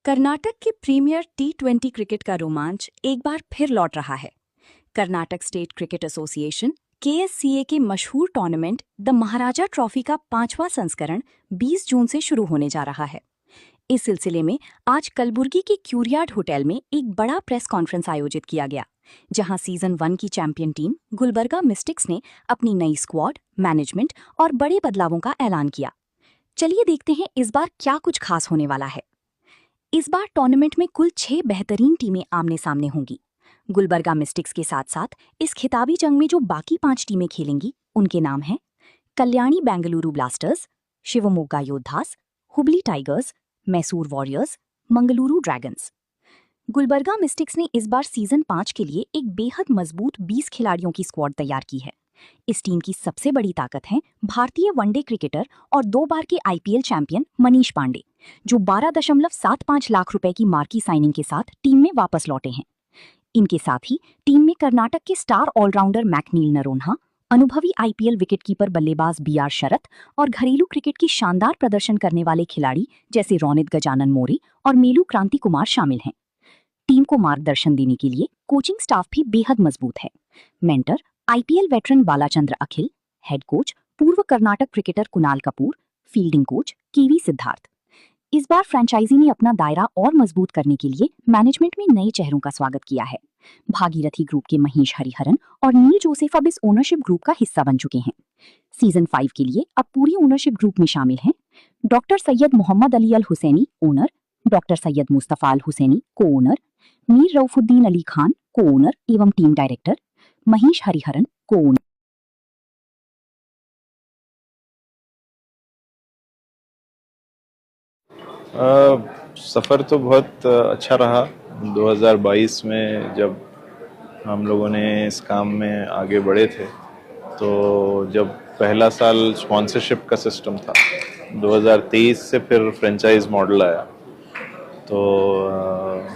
कर्नाटक के premiere T20 cricket का रोमांच एक बार फिर लौट रहा है। Karnataka state cricket association KSCA के मशहूर टूर्नामेंट द महाराजा ट्रॉफी का 5वां संस्करण 20 जून से शुरू होने जा रहा है। इस सिलसिले में आज कलबुर्गी के क्यूरियाड होटल में एक बड़ा प्रेस कॉन्फ्रेंस आयोजित किया गया, जहां सीजन 1 की चैंपियन टीम गुलबर्गा मिस्टिक्स ने अपनी नई स्क्वाड, मैनेजमेंट और बड़े बदलावों का ऐलान किया। चलिए देखते हैं इस बार क्या कुछ खास होने वाला है। इस बार टूर्नामेंट में कुल 6 बेहतरीन टीमें आमने सामने होंगी। गुलबर्गा मिस्टिक्स के साथ साथ इस खिताबी जंग में जो बाकी 5 टीमें खेलेंगी उनके नाम हैं Kalyani Bengaluru Blasters, Shivamogga Yodhas, Hubli Tigers, Mysore Warriors, Mangaluru Dragons. Gulbarga Mystics ने इस बार सीजन 5 के लिए एक बेहद मजबूत 20 खिलाड़ियों की स्क्वाड तैयार की है। इस टीम की सबसे बड़ी ताकत है भारतीय वनडे क्रिकेटर और 2 बार के IPL चैंपियन मनीष पांडे, जो 12.75 लाख रुपए की मार्की साइनिंग के साथ टीम में वापस लौटे हैं। इनके साथ ही टीम में कर्नाटक के स्टार ऑलराउंडर मैकनील नरोन्हा, अनुभवी IPL विकेटकीपर बल्लेबाज BR शरत और घरेलू क्रिकेट की शानदार प्रदर्शन करने वाले खिलाड़ी जैसे रोनित गजानन मोरे और मेलू क्रांति कुमार शामिल हैं। टीम को मार्गदर्शन देने के लिए कोचिंग स्टाफ भी बेहद मजबूत है। मेंटर IPL वेटरन बालाचंद्र अखिल, हेड कोच पूर्व Karnataka cricketer Kunal Kapoor, fielding coach KV Siddharth. इस बार फ्रेंचाइजी ने अपना दायरा और मजबूत करने के लिए मैनेजमेंट में नए चेहरों का स्वागत किया है। भागीरथी ग्रुप के महेश हरिहरन और नील जोसेफ अब इस ओनरशिप ग्रुप का हिस्सा बन चुके हैं। सीजन 5 के लिए अब पूरी ओनरशिप ग्रुप में शामिल हैं डॉक्टर सैयद मोहम्मद अली अल हुसैनी ओनर, डॉक्टर सैयद मुस्तफा अल हुसैनी को ओनर, मीर रऊफुद्दीन अली खान को ओनर एवं टीम डायरेक्टर, महेश हरिहरन को ओनर। सफ़र तो बहुत अच्छा रहा। 2022 में जब हम लोगों ने इस काम में आगे बढ़े थे, तो जब पहला साल स्पॉन्सरशिप का सिस्टम था, 2023 से फिर फ्रेंचाइज मॉडल आया, तो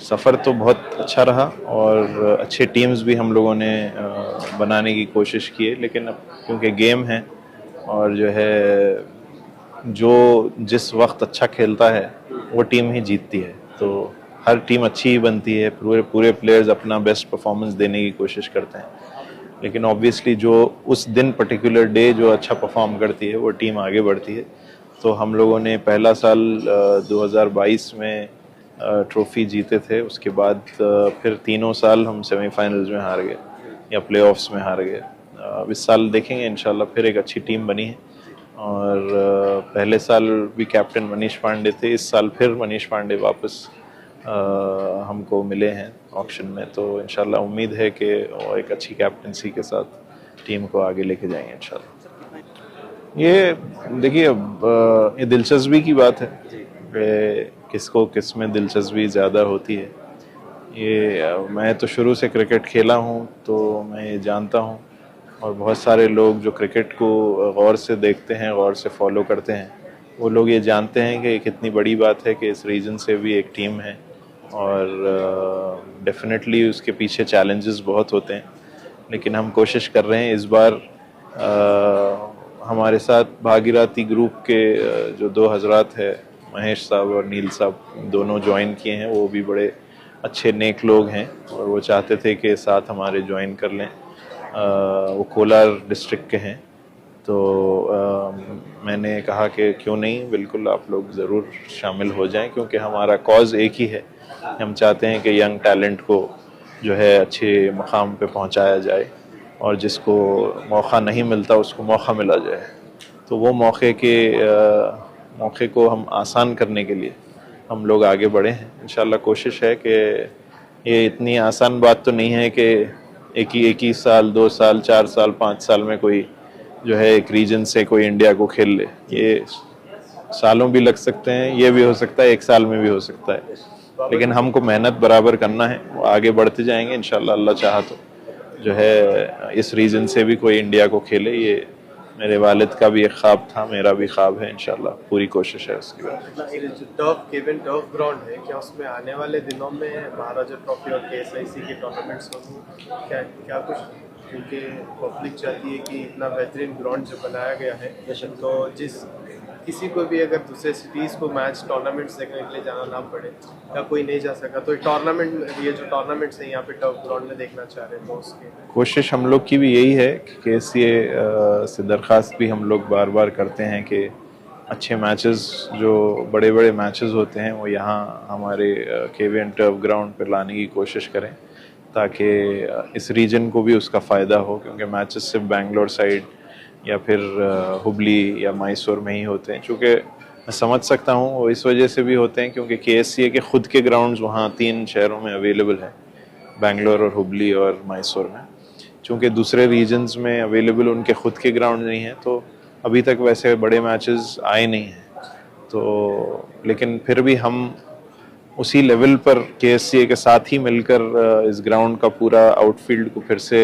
सफ़र तो बहुत अच्छा रहा और अच्छे टीम्स भी हम लोगों ने बनाने की कोशिश की है। लेकिन अब क्योंकि गेम है और जो है जो जिस वक्त अच्छा खेलता है वो टीम ही जीतती है, तो हर टीम अच्छी ही बनती है, पूरे प्लेयर्स अपना बेस्ट परफॉर्मेंस देने की कोशिश करते हैं। लेकिन ऑब्वियसली जो उस दिन पर्टिकुलर डे जो अच्छा परफॉर्म करती है वो टीम आगे बढ़ती है। तो हम लोगों ने पहला साल 2022 में ट्रॉफी जीते थे, उसके बाद फिर तीनों साल हम सेमीफाइनल्स में हार गए या प्लेऑफ्स में हार गए। इस साल देखेंगे इंशाल्लाह फिर एक अच्छी टीम बनी है और पहले साल भी कैप्टन मनीष पांडे थे, इस साल फिर मनीष पांडे वापस हमको मिले हैं ऑक्शन में, तो इंशाल्लाह उम्मीद है कि वो एक अच्छी कैप्टनसी के साथ टीम को आगे लेके जाएंगे इंशाल्लाह। ये देखिए, अब ये दिलचस्पी की बात है कि किसको किस में दिलचस्पी ज़्यादा होती है। ये मैं तो शुरू से क्रिकेट खेला हूँ, तो मैं ये जानता हूँ, और बहुत सारे लोग जो क्रिकेट को गौर से देखते हैं, गौर से फॉलो करते हैं, वो लोग ये जानते हैं कि कितनी बड़ी बात है कि इस रीजन से भी एक टीम है और डेफिनेटली उसके पीछे चैलेंजेस बहुत होते हैं। लेकिन हम कोशिश कर रहे हैं इस बार हमारे साथ भागीरथी ग्रुप के जो 2 हजरात है, महेश साहब और नील साहब, दोनों ज्वाइन किए हैं। वो भी बड़े अच्छे नेक लोग हैं और वो चाहते थे कि साथ हमारे ज्वाइन कर लें। वो कोलार डिस्ट्रिक्ट के हैं, तो मैंने कहा कि क्यों नहीं, बिल्कुल आप लोग ज़रूर शामिल हो जाएं, क्योंकि हमारा कॉज एक ही है। हम चाहते हैं कि यंग टैलेंट को जो है अच्छे मकाम पे पहुंचाया जाए और जिसको मौका नहीं मिलता उसको मौका मिला जाए। तो वो मौके को हम आसान करने के लिए हम लोग आगे बढ़े हैं। इंशाल्लाह कोशिश है कि ये इतनी आसान बात तो नहीं है कि एक ही साल, 2 साल, 4 साल, 5 साल में कोई जो है एक रीजन से कोई इंडिया को खेल ले। ये सालों भी लग सकते हैं, ये भी हो सकता है 1 साल में भी हो सकता है, लेकिन हमको मेहनत बराबर करना है, वो आगे बढ़ते जाएंगे इंशाल्लाह। अल्लाह चाहा तो जो है इस रीजन से भी कोई इंडिया को खेले, ये मेरे वालिद का भी एक ख्वाब था, मेरा भी ख्वाब है। इंशाल्लाह पूरी कोशिश है उसकी बात। टफ ग्राउंड है, क्या उसमें आने वाले दिनों में महाराजा ट्रॉफी और KSIC के टूर्नामेंट्स होंगे क्या कुछ, क्योंकि पब्लिक चाहती है कि इतना बेहतरीन ग्राउंड जो बनाया गया है, तो जिस किसी को भी अगर दूसरे सिटीज़ को मैच टूर्नामेंट्स देखने के लिए जाना ना पड़े या कोई नहीं जा सका तो टूर्नामेंट ये जो टूर्नामेंट्स हैं यहाँ पे टर्फ ग्राउंड में देखना चाह रहे हैं तो उसके कोशिश हम लोग की भी यही है कि KCA से दरख्वास्त भी हम लोग बार बार करते हैं कि अच्छे मैचेस जो बड़े बड़े मैचेस होते हैं वो यहाँ हमारे KVN टर्फ ग्राउंड पर लाने की कोशिश करें ताकि इस रीजन को भी उसका फ़ायदा हो, क्योंकि मैचेस सिर्फ बेंगलोर साइड या फिर हुबली या मैसूर में ही होते हैं। चूँकि मैं समझ सकता हूँ वो इस वजह से भी होते हैं क्योंकि KSCA के खुद के ग्राउंड्स वहाँ 3 शहरों में अवेलेबल है, बेंगलोर और हुबली और मैसूर में। चूँकि दूसरे रीजन्स में अवेलेबल उनके खुद के ग्राउंड नहीं हैं तो अभी तक वैसे बड़े मैचेस आए नहीं हैं। तो लेकिन फिर भी हम उसी लेवल पर KSCA के साथ ही मिलकर इस ग्राउंड का पूरा आउटफील्ड को फिर से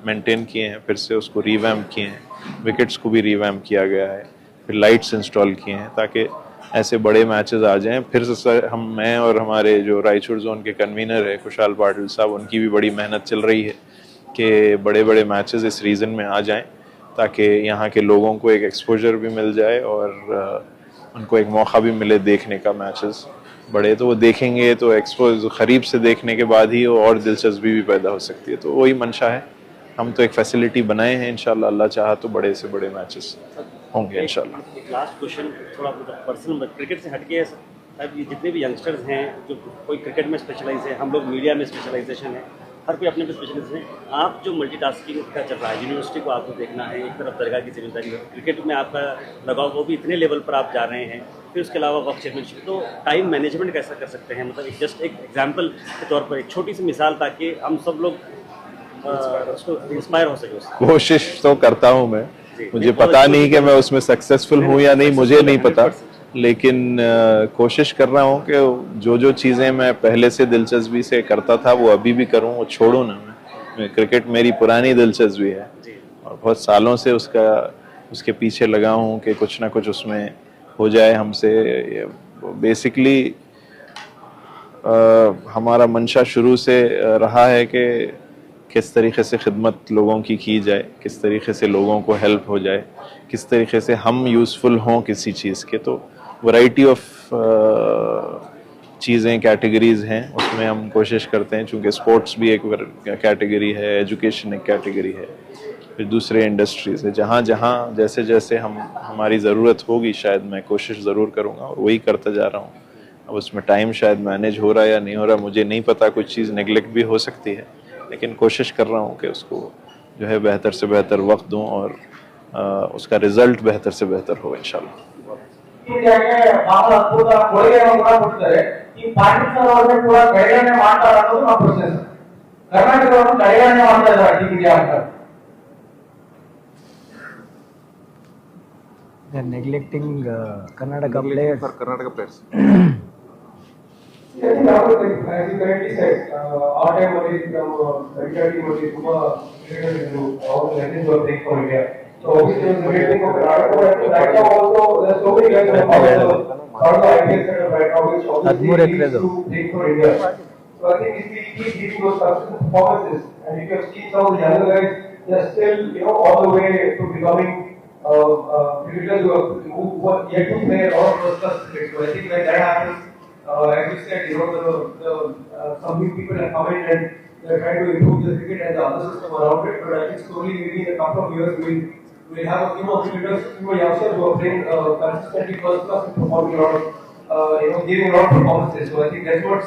मेंटेन किए हैं, फिर से उसको रिवैम्प किए हैं, विकेट्स को भी रिवैम्प किया गया है, फिर लाइट्स इंस्टॉल किए हैं ताकि ऐसे बड़े मैचेस आ जाएं। फिर से मैं और हमारे जो रायचूर जोन के कन्वीनर है खुशहाल पाटिल साहब, उनकी भी बड़ी मेहनत चल रही है कि बड़े बड़े मैचेस इस रीजन में आ जाएं ताकि यहाँ के लोगों को एक एक्सपोजर भी मिल जाए और उनको एक मौका भी मिले देखने का मैचेस बड़े। तो वो देखेंगे तो एक्सपोज करीब से देखने के बाद ही वो और दिलचस्पी भी पैदा हो सकती है। तो वही मंशा है, हम तो एक फैसिलिटी बनाए हैं, इंशाल्लाह अल्लाह चाहा तो बड़े से बड़े मैचेस होंगे इंशाल्लाह। एक लास्ट क्वेश्चन थोड़ा पर्सनल, क्रिकेट से हटके है साहब, ये जितने भी यंगस्टर्स हैं जो कोई क्रिकेट में स्पेशलाइज है, हम लोग मीडिया में स्पेशलाइजेशन है, हर कोई अपने पे स्पेशलाइज है। आप जो मल्टीटास्किंग का चल रहा है, यूनिवर्सिटी को आपको देखना है, एक तरफ दरगाह की जिम्मेदारी है, क्रिकेट में आपका लगाव वो भी इतने लेवल पर आप जा रहे हैं, फिर उसके अलावा वर्क चैम्पियनशिप, तो टाइम मैनेजमेंट कैसा कर सकते हैं? मतलब एक जस्ट एक एग्जांपल के तौर पर एक छोटी सी मिसाल ताकि हम सब लोग उसको इंस्पायर हो सके उससे। कोशिश तो करता हूँ मैं, मुझे पता नहीं कि मैं उसमें सक्सेसफुल हूँ या नहीं, मुझे नहीं पता, लेकिन कोशिश कर रहा हूँ कि जो चीज़ें मैं पहले से दिलचस्पी से करता था वो अभी भी करूँ, वो छोड़ूँ ना। मैं क्रिकेट मेरी पुरानी दिलचस्पी है और बहुत सालों से उसके पीछे लगा हूँ कि कुछ ना कुछ उसमें हो जाए हमसे। बेसिकली हमारा मंशा शुरू से रहा है कि किस तरीके से खिदमत लोगों की जाए, किस तरीके से लोगों को हेल्प हो जाए, किस तरीके से हम यूज़फुल हों किसी चीज़ के। तो वैरायटी ऑफ चीज़ें, कैटेगरीज़ हैं, उसमें हम कोशिश करते हैं। चूँकि स्पोर्ट्स भी एक कैटेगरी है, एजुकेशन एक कैटेगरी है, फिर दूसरे इंडस्ट्रीज़ है। जहाँ जहाँ जैसे जैसे हमारी ज़रूरत होगी शायद मैं कोशिश ज़रूर करूँगा और वही करता जा रहा हूँ। अब उसमें टाइम शायद मैनेज हो रहा है या नहीं हो रहा मुझे नहीं पता, कुछ चीज़ नेगलेक्ट भी हो सकती है, लेकिन कोशिश कर रहा हूँ कि उसको जो है बेहतर से बेहतर वक्त दूँ और उसका रिजल्ट बेहतर से बेहतर हो इंशाल्लाह। They're neglecting Karnataka players. For Karnataka players. I think Rahul, as you correctly said, our time only from India team only all the legends were playing for India. So obviously the great of Karnataka, but right now also there's so many guys who are the IPL setup right now, which obviously needs to play for India. So I think if we keep giving those consistent performances, and if you have seen some of the younger guys, they're still all the way to becoming cricketers who are yet to play all first class cricket. So I think when that happens. As you said, some people have come in and they're trying to improve the cricket and the other system around it. But I think slowly, maybe in a couple of years, we'll have a few more cricketers, few more youngsters who are playing consistently first class and performing a lot, giving a lot of performances. So I think that's what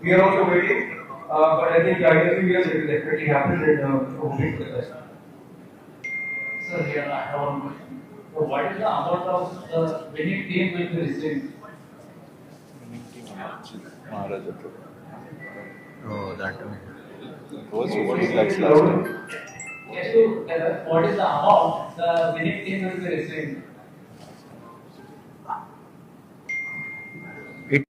we are also waiting. But I think in a few years, it will definitely happen and hoping for the best. Sir, here I have one question. So, what is the amount of the winning team will be received? Maharaja Trophy. Oh, that What is last time? Yes, so what is the amount the winning team will be receiving?